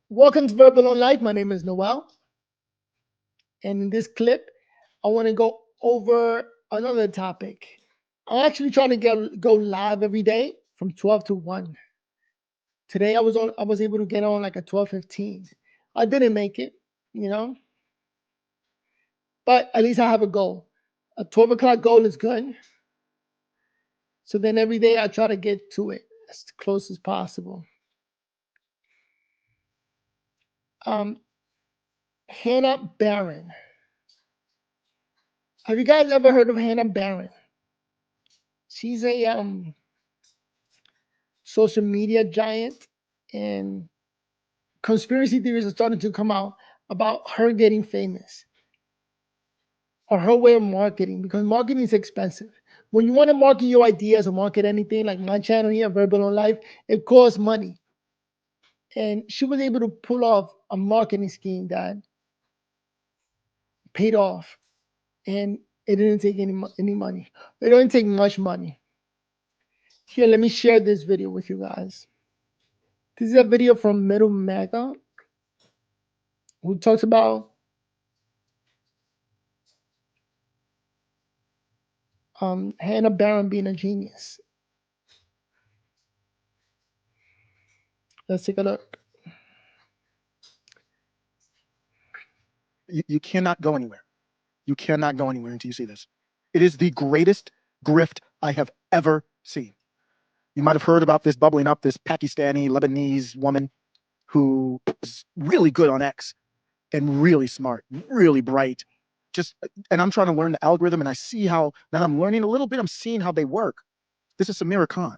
Welcome to Verbal on Life. My name is Noel, and in this clip, I want to go over another topic. I'm actually trying to go live every day from 12 to 1. Today I was able to get on like at 12:15. I didn't make it, you know, but at least I have a goal. A 12 o'clock goal is good. So then every day I try to get to it as close as possible. Um, Hannah Barron. Have you guys ever heard of Hannah Barron? She's a social media giant, and conspiracy theories are starting to come out about her getting famous or her way of marketing because marketing is expensive. When you want to market your ideas or market anything like my channel here, Verbal on Life, it costs money. And she was able to pull off a marketing scheme that paid off, and it didn't take any money. It didn't take much money. Here, let me share this video with you guys. This is a video from Middle Mega, who talks about Hannah Barron being a genius. Let's take a look. You cannot go anywhere. You cannot go anywhere until you see this. It is the greatest grift I have ever seen. You might have heard about this bubbling up, this Pakistani Lebanese woman who is really good on X and really smart, really bright. Just and I'm trying to learn the algorithm, and I see how now I'm learning a little bit. I'm seeing how they work. This is Samira Khan.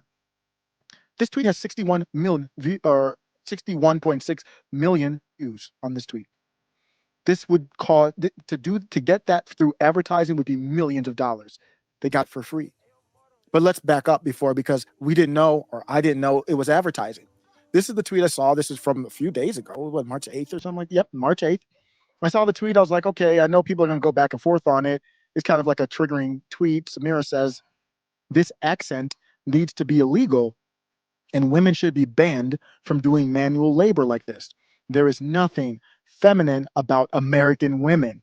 This tweet has 61 million or 61.6 million views on this tweet. This would cost to get that through advertising would be millions of dollars they got for free. But let's back up before because we didn't know or I didn't know it was advertising. This is the tweet I saw. This is from a few days ago, what, March 8th or something like that. Yep, March 8th. When I saw the tweet, I was like, okay, I know people are going to go back and forth on it. It's kind of like a triggering tweet. Samira says, this accent needs to be illegal and women should be banned from doing manual labor like this. There is nothing feminine about American women.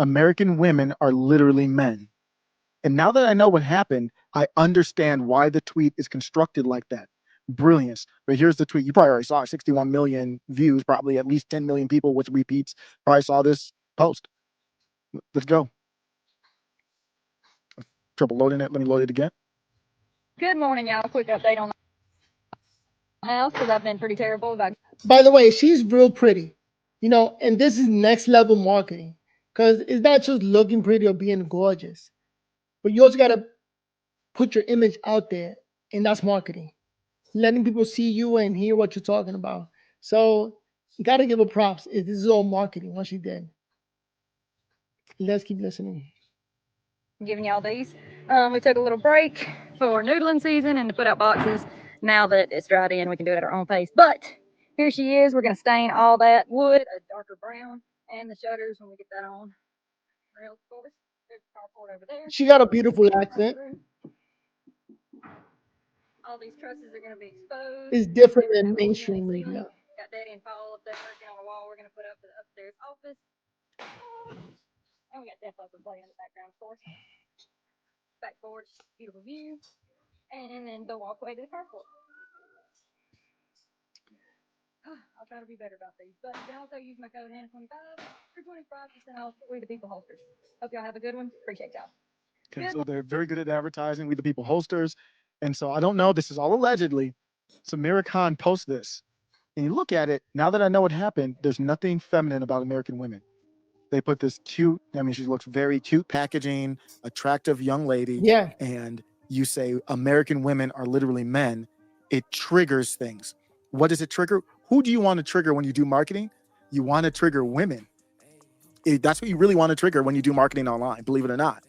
American women are literally men. And now that I know what happened, I understand why the tweet is constructed like that. Brilliance. But here's the tweet. You probably already saw it, 61 million views, probably at least 10 million people with repeats probably saw this post. Let's go. Trouble loading it. Let me load it again. Good morning, y'all. Quick update on the house because I've been pretty terrible about. By the way, she's real pretty, and this is next level marketing because it's not just looking pretty or being gorgeous, but you also got to put your image out there, and that's marketing, letting people see you and hear what you're talking about. So you got to give her props. This is all marketing, what she did. Let's keep listening. Giving y'all these. We took a little break for noodling season and to put out boxes. Now that it's dried in, we can do it at our own pace. But here she is. We're going to stain all that wood a darker brown and the shutters when we get that on. Real course. There's the carport over there. She got a beautiful accent. All these trusses are going to be exposed. It's different than mainstream media. Got Daddy and Paul up there working on a wall we're going to put up for the upstairs office. And we got Def Leppard playing in the background, of course. Back porch, beautiful view. And then the walkway to the carport. I'll try to be better about these. But you can also use my code HANNA25 for 25% off We the People holsters. Hope y'all have a good one. Appreciate y'all. Okay, so they're very good at advertising. We the people holsters. And so I don't know. This is all allegedly. Samira Khan posts this. And you look at it, now that I know what happened, there's nothing feminine about American women. They put this cute, I mean, she looks very cute packaging, attractive young lady. Yeah. And you say American women are literally men. It triggers things. What does it trigger? Who do you want to trigger when you do marketing? You want to trigger women. That's what you really want to trigger when you do marketing online, believe it or not.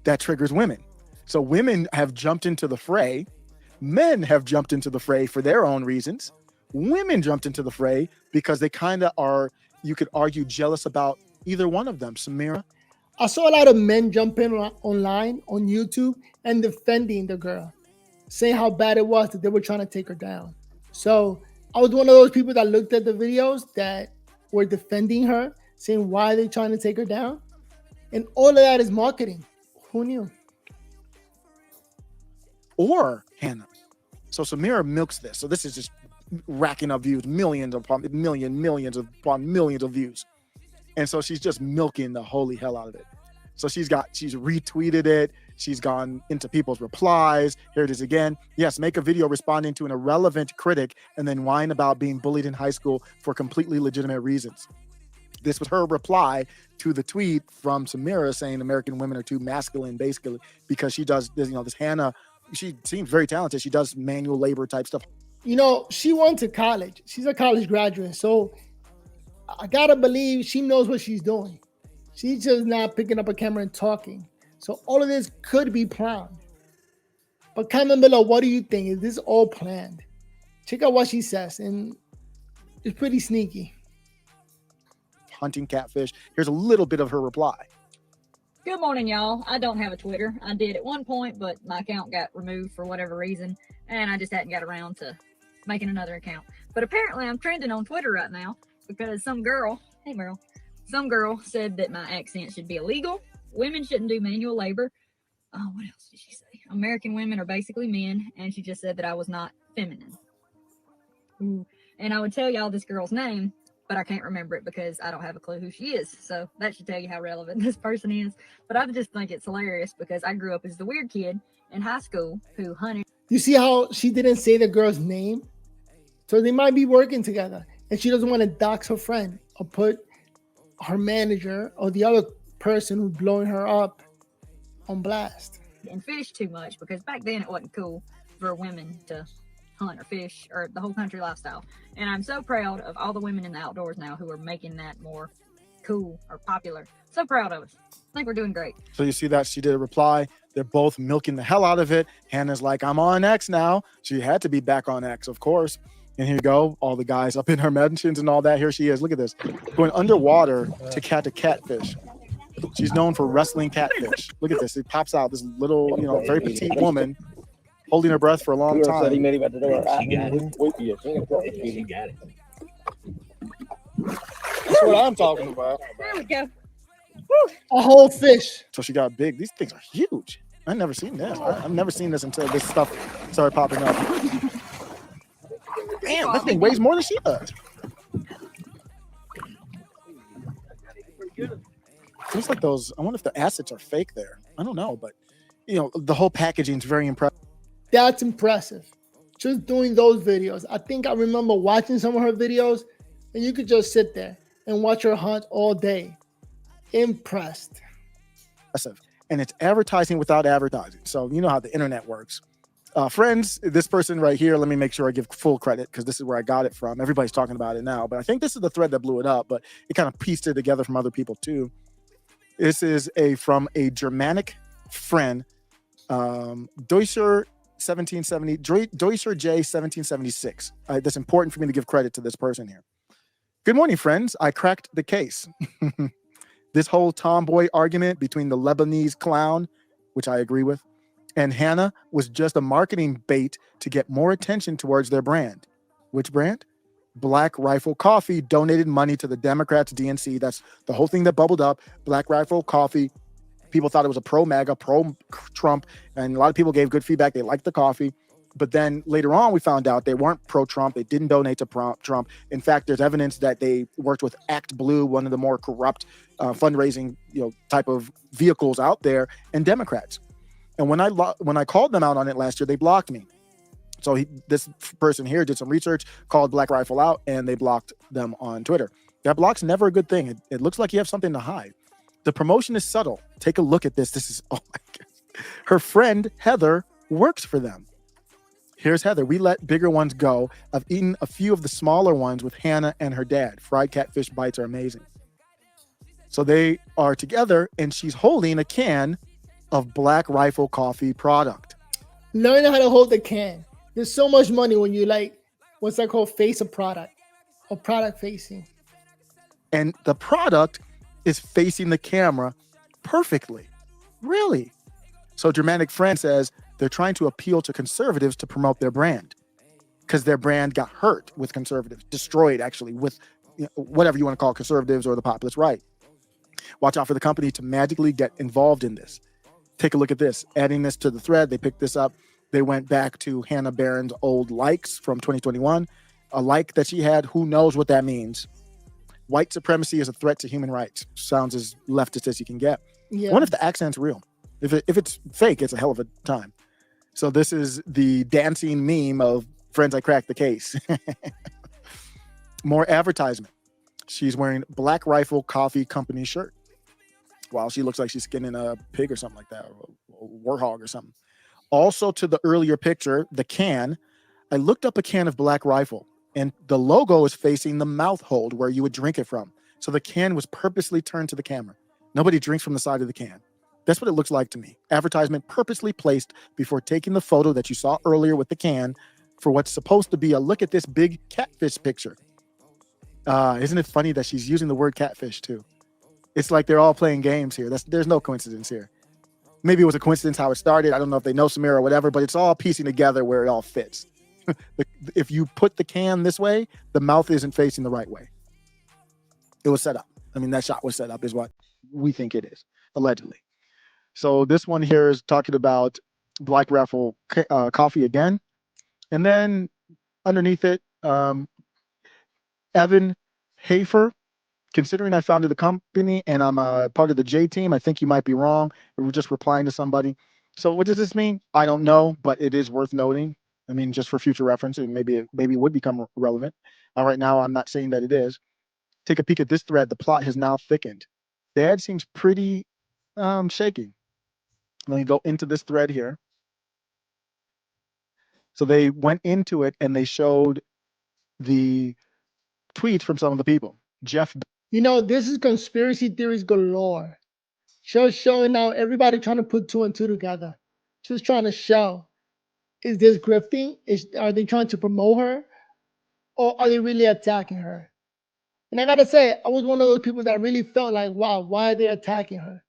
That triggers women. So women have jumped into the fray. Men have jumped into the fray for their own reasons. Women jumped into the fray because they kind of are, you could argue, jealous about either one of them. Samira? I saw a lot of men jump in online on YouTube and defending the girl, saying how bad it was that they were trying to take her down. So I was one of those people that looked at the videos that were defending her, saying why they're trying to take her down. And all of that is marketing. Who knew? Or Hannah. So Samira milks this. So this is just racking up views, millions upon millions upon millions of views. And so she's just milking the holy hell out of it. So she's retweeted it. She's gone into people's replies. Here it is again. Yes, make a video responding to an irrelevant critic and then whine about being bullied in high school for completely legitimate reasons. This was her reply to the tweet from Samira saying American women are too masculine, basically, because she does this, this Hannah, she seems very talented. She does manual labor type stuff. She went to college. She's a college graduate. So I gotta believe she knows what she's doing. She's just not picking up a camera and talking. So all of this could be planned. But comment below, what do you think? Is this all planned? Check out what she says, and it's pretty sneaky. Hunting catfish. Here's a little bit of her reply. Good morning, y'all. I don't have a Twitter. I did at one point, but my account got removed for whatever reason, and I just hadn't got around to making another account. But apparently I'm trending on Twitter right now because some girl, hey Meryl, some girl said that my accent should be illegal. Women shouldn't do manual labor. Oh, what else did she say? American women are basically men, and she just said that I was not feminine. Ooh. And I would tell y'all this girl's name, but I can't remember it because I don't have a clue who she is. So that should tell you how relevant this person is. But I just think it's hilarious because I grew up as the weird kid in high school who hunted. You see how she didn't say the girl's name? So they might be working together, and she doesn't want to dox her friend or put her manager or the other person who's blowing her up on blast. And fish too much because back then it wasn't cool for women to hunt or fish or the whole country lifestyle. And I'm so proud of all the women in the outdoors now who are making that more cool or popular. So proud of us. I think we're doing great. So you see that she did a reply. They're both milking the hell out of it. Hannah's like, I'm on X now. She had to be back on X, of course. And here you go. All the guys up in her mentions and all that. Here she is. Look at this. Going underwater to catfish. She's known for wrestling catfish. Look at this. It pops out this little, very petite woman holding her breath for a long time. She got it. That's what I'm talking about. There we go. A whole fish. So she got big. These things are huge. I've never seen this. I've never seen this until this stuff started popping up. Damn, that thing weighs more than she does. Looks like those. I wonder if the assets are fake there. I don't know, but the whole packaging is very impressive. That's impressive. Just doing those videos. I think I remember watching some of her videos, and you could just sit there and watch her hunt all day. Impressed. Impressive. And it's advertising without advertising. So you know how the internet works. Friends, this person right here, let me make sure I give full credit because this is where I got it from. Everybody's talking about it now, but I think this is the thread that blew it up, but it kind of pieced it together from other people too. This is from a Germanic friend, Deutscher 1770, Deutscher J 1776. That's important for me to give credit to this person here. Good morning, friends. I cracked the case. This whole tomboy argument between the Lebanese clown, which I agree with, and Hannah was just a marketing bait to get more attention towards their brand. Which brand? Black Rifle Coffee donated money to the Democrats' DNC. That's the whole thing that bubbled up. Black Rifle Coffee. People thought it was a pro-MAGA, pro-Trump, and a lot of people gave good feedback. They liked the coffee. But then later on, we found out they weren't pro-Trump. They didn't donate to Trump. In fact, there's evidence that they worked with Act Blue, one of the more corrupt fundraising type of vehicles out there, and Democrats. And when I called them out on it last year, they blocked me. So this person here did some research, called Black Rifle out, and they blocked them on Twitter. That block's never a good thing. It looks like you have something to hide. The promotion is subtle. Take a look at this. This is, oh my God. Her friend, Heather, works for them. Here's Heather. We let bigger ones go. I've eaten a few of the smaller ones with Hannah and her dad. Fried catfish bites are amazing. So they are together, and she's holding a can of Black Rifle Coffee product. Learn how to hold the can. There's so much money when you what's that called? Face a product or product facing. And the product is facing the camera perfectly. Really? So Germanic Friend says they're trying to appeal to conservatives to promote their brand. because their brand got hurt with conservatives, destroyed actually with whatever you want to call conservatives or the populist right. Watch out for the company to magically get involved in this. Take a look at this. Adding this to the thread, they picked this up. They went back to Hannah Barron's old likes from 2021. A like that she had, who knows what that means. White supremacy is a threat to human rights. Sounds as leftist as you can get. Yeah. I wonder if the accent's real. If it's fake, it's a hell of a time. So this is the dancing meme of Friends, I Cracked the Case. More advertisement. She's wearing Black Rifle Coffee Company shirt. Wow, she looks like she's skinning a pig or something like that, or a warthog or something. Also to the earlier picture, the can, I looked up a can of Black Rifle, and the logo is facing the mouth hold where you would drink it from. So the can was purposely turned to the camera. Nobody drinks from the side of the can. That's what it looks like to me. Advertisement purposely placed before taking the photo that you saw earlier with the can for what's supposed to be a look at this big catfish picture. Isn't it funny that she's using the word catfish too? It's like they're all playing games here. There's no coincidence here. Maybe it was a coincidence how it started. I don't know if they know Samira or whatever, but it's all piecing together where it all fits. If you put the can this way, the mouth isn't facing the right way. It was set up. I mean, that shot was set up is what we think it is, allegedly. So this one here is talking about Black Rifle coffee again. And then underneath it, Evan Hafer. Considering I founded the company and I'm a part of the J team, I think you might be wrong. We're just replying to somebody. So what does this mean? I don't know, but it is worth noting. I mean, just for future reference, and maybe it would become relevant. Right now, I'm not saying that it is. Take a peek at this thread. The plot has now thickened. The ad seems pretty shaky. Let me go into this thread here. So they went into it and they showed the tweets from some of the people. Jeff. This is conspiracy theories galore. Just showing now everybody trying to put two and two together. Just trying to show. Is this grifting? Are they trying to promote her? Or are they really attacking her? And I gotta say, I was one of those people that really felt like, wow, why are they attacking her?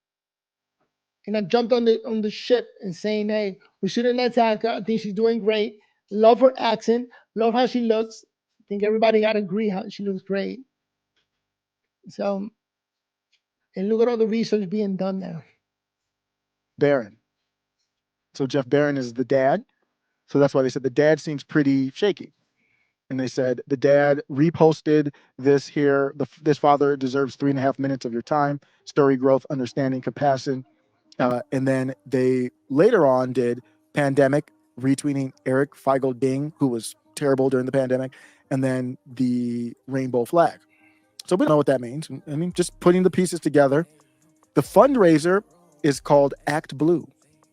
And I jumped on the ship and saying, hey, we shouldn't attack her. I think she's doing great. Love her accent. Love how she looks. I think everybody gotta agree how she looks great. So, and look at all the research being done now. Barron. So Jeff Barron is the dad. So that's why they said the dad seems pretty shaky. And they said the dad reposted this here. This father deserves 3.5 minutes of your time. Story, growth, understanding, compassion. And then they later on did pandemic, retweeting Eric Feigl Ding, who was terrible during the pandemic, and then the rainbow flag. So we don't know what that means. I mean, just putting the pieces together. The fundraiser is called Act Blue.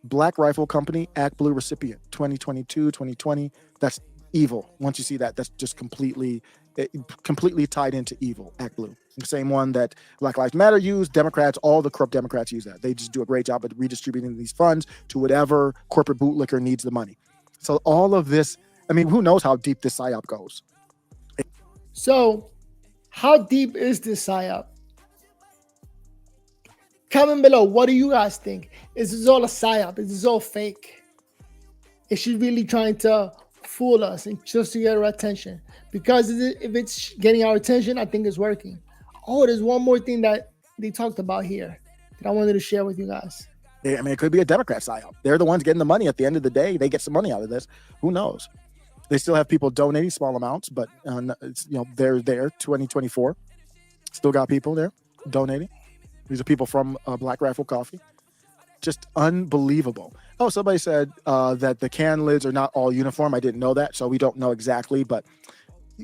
Black Rifle Company, Act Blue recipient, 2022, 2020. That's evil. Once you see that, that's just completely tied into evil, Act Blue. The same one that Black Lives Matter used, Democrats, all the corrupt Democrats use that. They just do a great job at redistributing these funds to whatever corporate bootlicker needs the money. So all of this, I mean, who knows how deep this PSYOP goes? So, how deep is this PSYOP? Comment below. What do you guys think? Is this all a PSYOP? Is this all fake? Is she really trying to fool us and just to get our attention? Because if it's getting our attention, I think it's working. Oh, there's one more thing that they talked about here that I wanted to share with you guys. I mean, it could be a Democrat PSYOP. They're the ones getting the money at the end of the day. They get some money out of this. Who knows? They still have people donating small amounts, but it's, they're there. 2024, still got people there donating. These are people from Black Rifle Coffee. Just unbelievable. Oh, somebody said that the can lids are not all uniform. I didn't know that, so we don't know exactly. But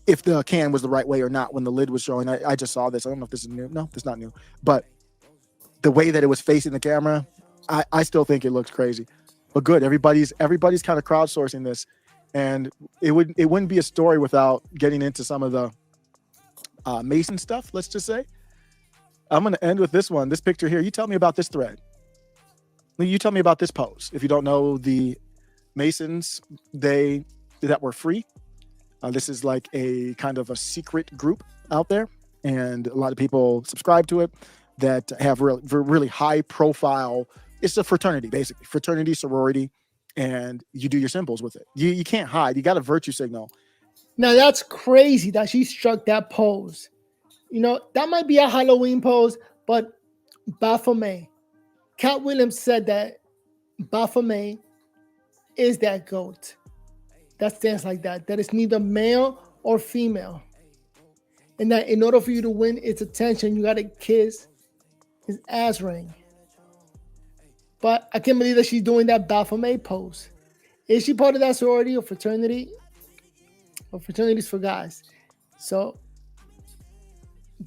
if the can was the right way or not when the lid was showing, I just saw this. I don't know if this is new. No, it's not new. But the way that it was facing the camera, I still think it looks crazy. But good, everybody's kind of crowdsourcing this, and it wouldn't be a story without getting into some of the Mason stuff. Let's just say. I'm going to end with this one. This picture here. You tell me about this thread. You tell me about this pose. If you don't know the Masons, that were free. This is like a kind of a secret group out there, and a lot of people subscribe to it that have really high profile. It's a fraternity, basically. Fraternity, sorority, and you do your symbols with it. You can't hide. You got a virtue signal. Now that's crazy that she struck that pose. You know, that might be a Halloween pose, but Baphomet. Cat Williams said that Baphomet is that goat that stands like that. That is neither male or female. And that in order for you to win its attention, you gotta kiss his ass ring. But I can't believe that she's doing that Baphomet pose. Is she part of that sorority or fraternity? Or fraternities for guys? So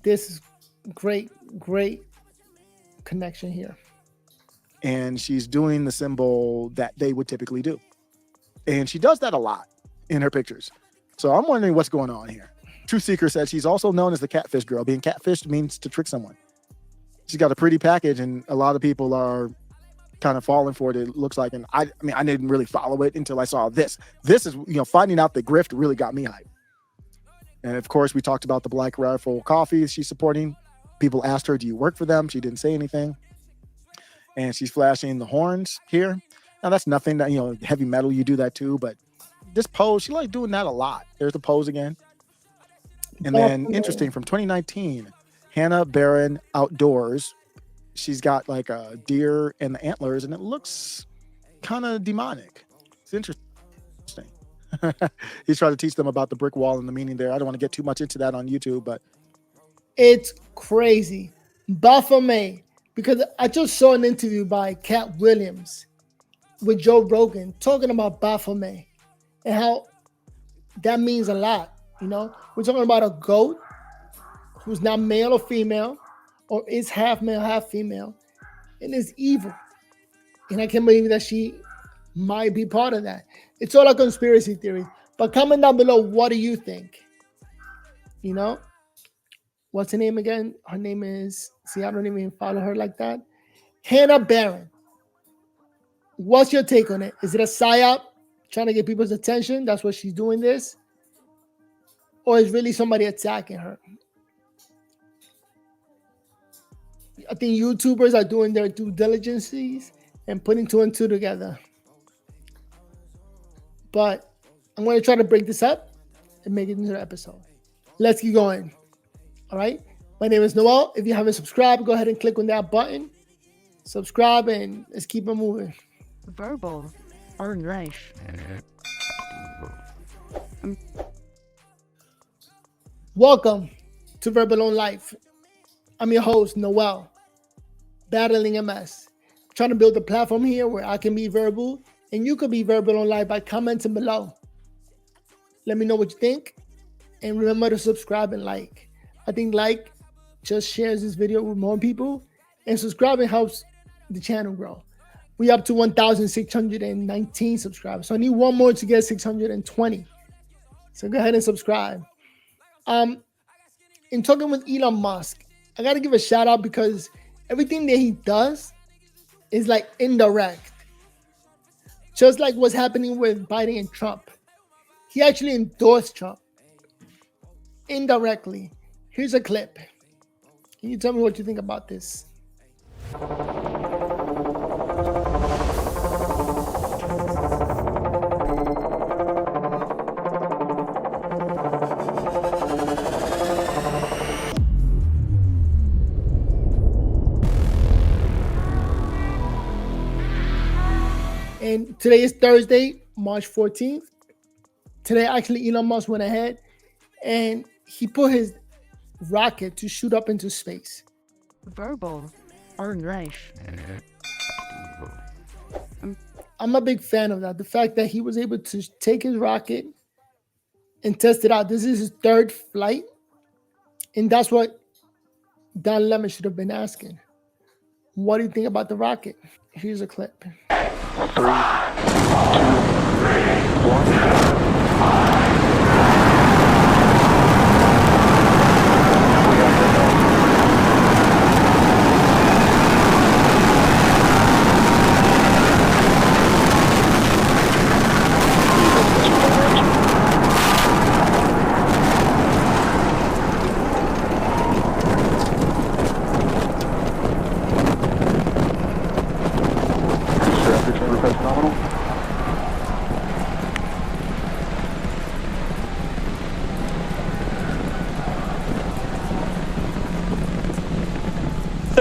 this is great, great connection here. And she's doing the symbol that they would typically do. And she does that a lot in her pictures. So I'm wondering what's going on here. Truth Seeker said she's also known as the catfish girl. Being catfished means to trick someone. She's got a pretty package, and a lot of people are kind of falling for it, it looks like. And I mean, I didn't really follow it until I saw this. This is, finding out the grift really got me hyped. And of course, we talked about the Black Rifle Coffee she's supporting. People asked her, do you work for them? She didn't say anything. And she's flashing the horns here. Now, that's nothing that, heavy metal, you do that too. But this pose, she likes doing that a lot. There's the pose again. And then, interesting, from 2019, Hannah Barron Outdoors. She's got like a deer and the antlers, and it looks kind of demonic. It's interesting. He's trying to teach them about the brick wall and the meaning there. I don't want to get too much into that on YouTube, but it's crazy. Baphomet, because I just saw an interview by Cat Williams with Joe Rogan talking about Baphomet and how that means a lot. We're talking about a goat who's not male or female, or is half male, half female, and is evil. And I can't believe that she might be part of that. It's all a conspiracy theory. But comment down below, what do you think? What's her name again? Her name is, I don't even follow her like that. Hannah Barron. What's your take on it? Is it a psyop trying to get people's attention? That's why she's doing this? Or is really somebody attacking her? I think YouTubers are doing their due diligences and putting two and two together. But I'm going to try to break this up and make it into an episode. Let's keep going. All right. My name is Noel. If you haven't subscribed, go ahead and click on that button. Subscribe and let's keep it moving. Verbal or life. Welcome to Verbal Life. I'm your host, Noel, battling MS. I'm trying to build a platform here where I can be verbal and you could be verbal on live by commenting below. Let me know what you think. And remember to subscribe and like. I think like just shares this video with more people. And subscribing helps the channel grow. We up to 1,619 subscribers. So I need one more to get 620. So go ahead and subscribe. In talking with Elon Musk, I got to give a shout out because everything that he does is like indirect. Just like what's happening with Biden and Trump. He actually endorsed Trump indirectly. Here's a clip. Can you tell me what you think about this? And today is Thursday, March 14th. Today, actually, Elon Musk went ahead and he put his rocket to shoot up into space. Verbal or life. I'm a big fan of that. The fact that he was able to take his rocket and test it out. This is his third flight. And that's what Don Lemon should have been asking. What do you think about the rocket? Here's a clip. 3, 2, 1.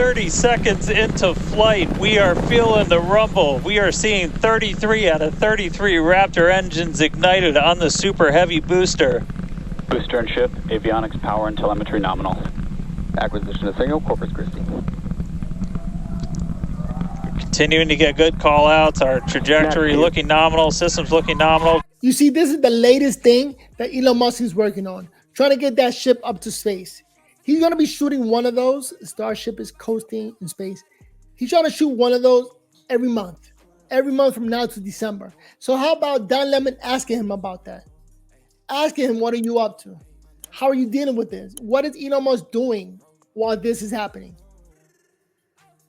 30 seconds into flight, we are feeling the rumble. We are seeing 33 out of 33 Raptor engines ignited on the Super Heavy booster. Booster and ship, avionics, power, and telemetry nominal. Acquisition of signal, Corpus Christi. Continuing to get good call outs. Our trajectory looking nominal, systems looking nominal. You see, this is the latest thing that Elon Musk is working on, trying to get that ship up to space. He's going to be shooting one of those. Starship is coasting in space. He's trying to shoot one of those every month from now to December. So how about Don Lemon asking him about that? Asking him, what are you up to? How are you dealing with this? What is Elon Musk doing while this is happening?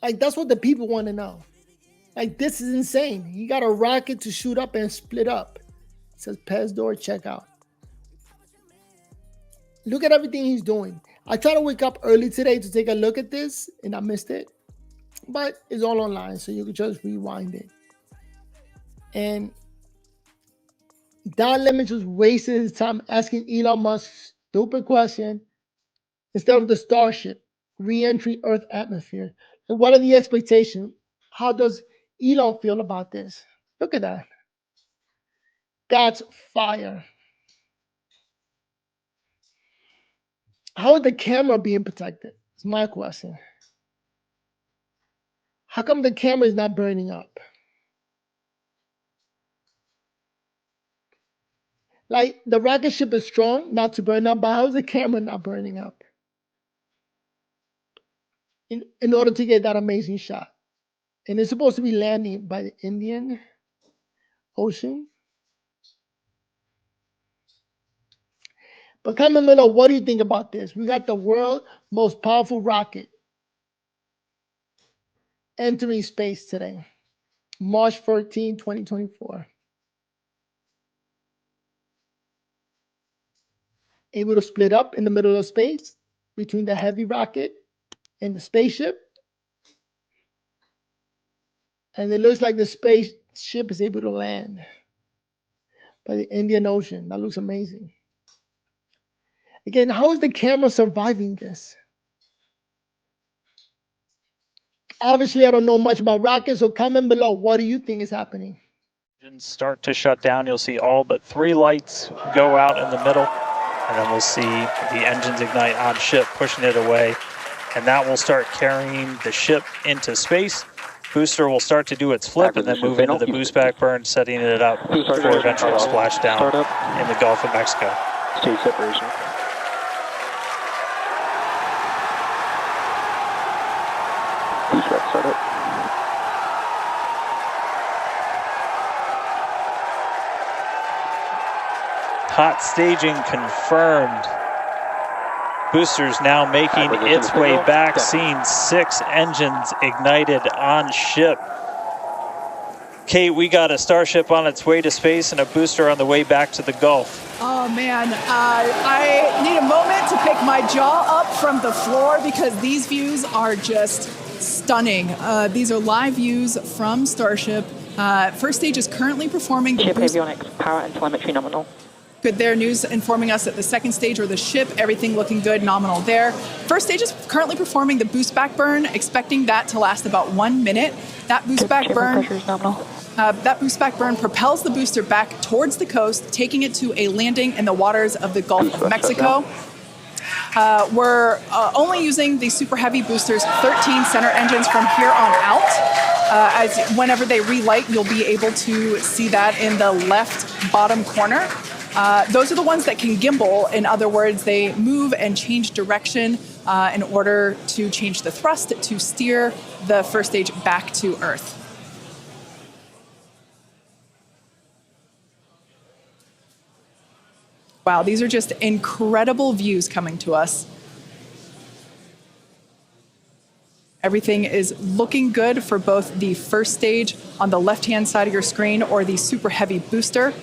Like, that's what the people want to know. Like, this is insane. He got a rocket to shoot up and split up. It says PES door, check out. Look at everything he's doing. I tried to wake up early today to take a look at this, and I missed it. But it's all online, so you can just rewind it. And Don Lemon just wasted his time asking Elon Musk stupid question instead of the Starship, re-entry Earth atmosphere. And what are the expectations? How does Elon feel about this? Look at that. That's fire. How is the camera being protected? It's my question. How come the camera is not burning up? Like, the rocket ship is strong not to burn up, but how is the camera not burning up? In order to get that amazing shot. And it's supposed to be landing by the Indian Ocean. But comment below, what do you think about this? We got the world's most powerful rocket entering space today, March 14, 2024. Able to split up in the middle of space between the heavy rocket and the spaceship. And it looks like the spaceship is able to land by the Indian Ocean. That looks amazing. Again, how is the camera surviving this? Obviously, I don't know much about rockets, so comment below. What do you think is happening? Engines start to shut down. You'll see all but 3 lights go out in the middle. And then we'll see the engines ignite on ship, pushing it away. And that will start carrying the ship into space. Booster will start to do its flip and then move into the boost back burn, setting it up for eventual splashdown in the Gulf of Mexico. Stage separation. Boost back startup. Hot staging confirmed. Boosters now making its way back, seeing 6 engines ignited on ship. Kate, we got a Starship on its way to space and a booster on the way back to the Gulf. Oh man, I need a moment to pick my jaw up from the floor because these views are just stunning. These are live views from Starship. First stage is currently performing the ship avionics, power and telemetry nominal. Good there, news informing us that the second stage or the ship, everything looking good, nominal there. First stage is currently performing the boost back burn, expecting that to last about 1 minute. That boost back burn, pressure is nominal. That boost back burn propels the booster back towards the coast, taking it to a landing in the waters of the Gulf of Mexico. We're only using the Super Heavy boosters 13 center engines from here on out. As whenever they relight, you'll be able to see that in the left bottom corner. Those are the ones that can gimbal. In other words, they move and change direction in order to change the thrust to steer the first stage back to Earth. Wow, these are just incredible views coming to us. Everything is looking good for both the first stage on the left-hand side of your screen or the Super Heavy booster,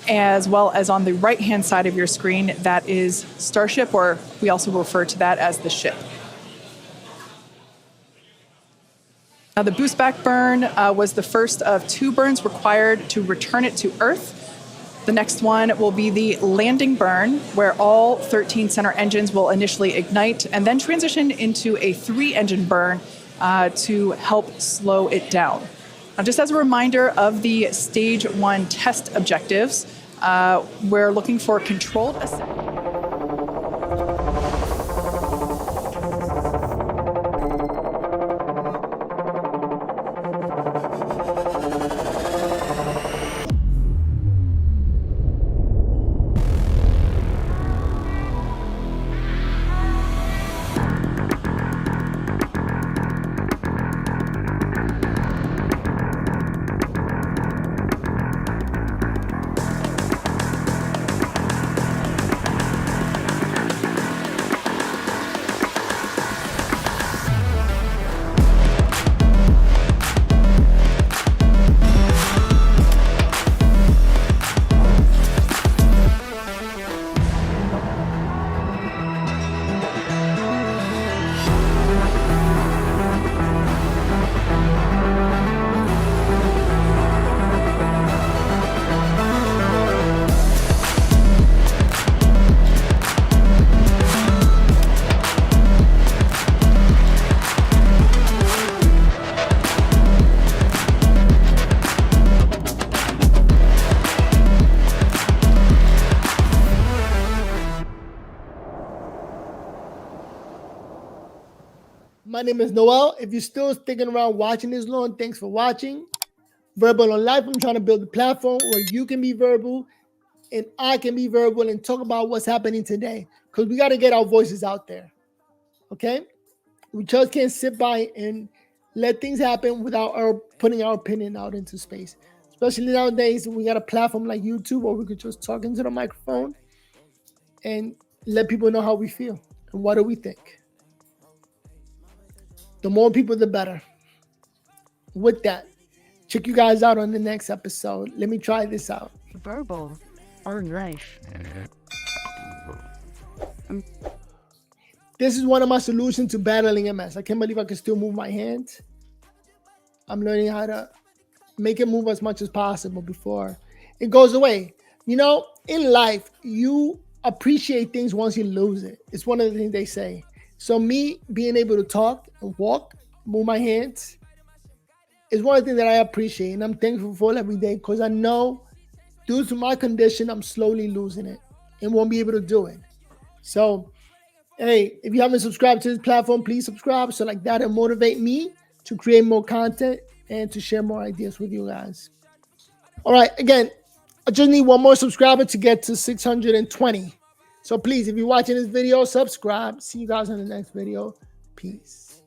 as well as on the right-hand side of your screen, that is Starship, or we also refer to that as the ship. Now, the boost back burn was the first of 2 burns required to return it to Earth. The next one will be the landing burn, where all 13 center engines will initially ignite and then transition into a 3-engine burn to help slow it down. Now, just as a reminder of the stage 1 test objectives, we're looking for controlled assembly. My name is Noel. If you're still sticking around watching this long, thanks for watching. Verbal on Life, I'm trying to build a platform where you can be verbal and I can be verbal and talk about what's happening today, because we got to get our voices out there, okay? We just can't sit by and let things happen without putting our opinion out into space. Especially nowadays, we got a platform like YouTube where we could just talk into the microphone and let people know how we feel and what do we think. The more people, the better. With that, check you guys out on the next episode. Let me try this out. Verbal or life. This is one of my solutions to battling MS. I can't believe I can still move my hands. I'm learning how to make it move as much as possible before it goes away. You know, in life, you appreciate things once you lose it. It's one of the things they say. So me being able to talk and walk, move my hands, is one of the things that I appreciate. And I'm thankful for every day because I know due to my condition, I'm slowly losing it and won't be able to do it. So, hey, if you haven't subscribed to this platform, please subscribe. So like that'll motivate me to create more content and to share more ideas with you guys. All right, again, I just need one more subscriber to get to 620. So please, if you're watching this video, subscribe. See you guys in the next video. Peace.